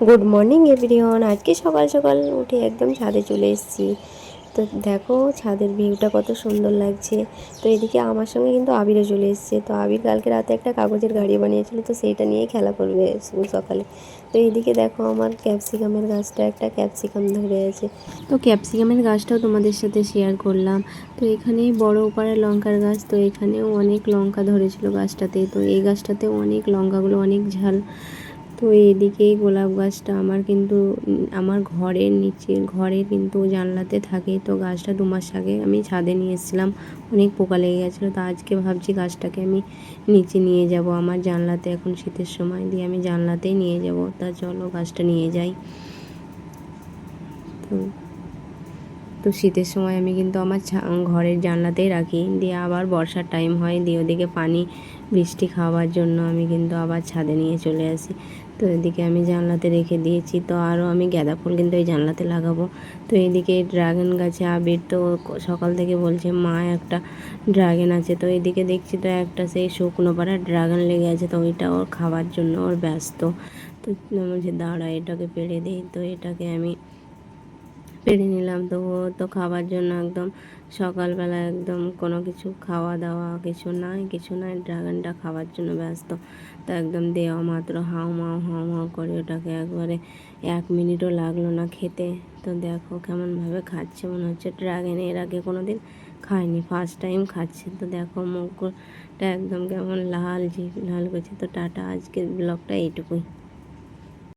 Good morning everyone. আজকে সকাল সকাল উঠে একদম ছাদে চলে এসেছি। তো দেখো ছাদের ভিউটা কত সুন্দর লাগছে। তো এদিকে আমার সঙ্গে কিন্তু আবিরও চলে এসেছে। তো আবির কালকে রাতে একটা কাগজের গাড়ি বানিয়েছিল, তো সেইটা নিয়েই খেলা করবে সকালে। তো এইদিকে দেখো আমার ক্যাপসিকামের গাছটা, একটা ক্যাপসিকাম ধরে আছে। তো ক্যাপসিকামের গাছটাও তোমাদের সাথে শেয়ার করলাম। তো এখানেই বড় ওপারের লঙ্কার গাছ, তো এখানেও অনেক লঙ্কা ধরেছিল গাছটাতে। তো এই গাছটাতেও অনেক লঙ্কাগুলো অনেক ঝাল। তো এদিকেই গোলাপ গাছটা আমার কিন্তু আমার ঘরের নিচে ঘরে কিন্তু জানলাতে থাকে। তো গাছটা 2 মাস আগে আমি ছাদে নিয়ে এসেছিলাম, অনেক পোকা লেগে গেছিলো। তো আজকে ভাবছি গাছটাকে আমি নিচে নিয়ে যাব আমার জানলাতে, এখন শীতের সময় দিয়ে আমি জানলাতেই নিয়ে যাব। তা চলো গাছটা নিয়ে যাই। তো তো শীতের সময় আমি কিন্তু আমার ঘরের জানলাতেই রাখি, দিয়ে আবার বর্ষার টাইম হয়, দিয়ে ওদিকে পানি বৃষ্টি খাওয়ার জন্য আমি কিন্তু আবার ছাদে নিয়ে চলে আসি। তো এদিকে আমি জানলাতে রেখে দিয়েছি। তো আরও আমি গাঁদা ফুল কিন্তু এই জানলাতে লাগাবো। তো এদিকে ড্রাগন গাছে আবির তো সকাল থেকে বলছে মা একটা ড্রাগন আছে। তো এদিকে দেখছি তো একটা সেই শুকনো পাড়া ড্রাগন লেগে আছে, তো ওইটা ওর খাওয়ার জন্য ওর ব্যস্ত। তো বলছে দাঁড়া এটাকে পেড়ে দিই। তো এটাকে আমি পেড়ে নিলাম। তো ও তো খাবার জন্য একদম সকালবেলা একদম কোনো কিছু খাওয়া দাওয়া কিছু নাই, ড্রাগনটা খাওয়ার জন্য ব্যস্ত। তো একদম দেওয়া মাত্র হাউ মাউ করে ওটাকে একবারে 1 মিনিটও লাগলো না খেতে। তো দেখো কেমনভাবে খাচ্ছে, মনে হচ্ছে ড্রাগন এর আগে কোনো দিন খায়নি, ফার্স্ট টাইম খাচ্ছে। তো দেখো মুখটা একদম কেমন লাল, জিভ লাল করছে। তো টাটা, আজকের ব্লগটা এইটুকুই।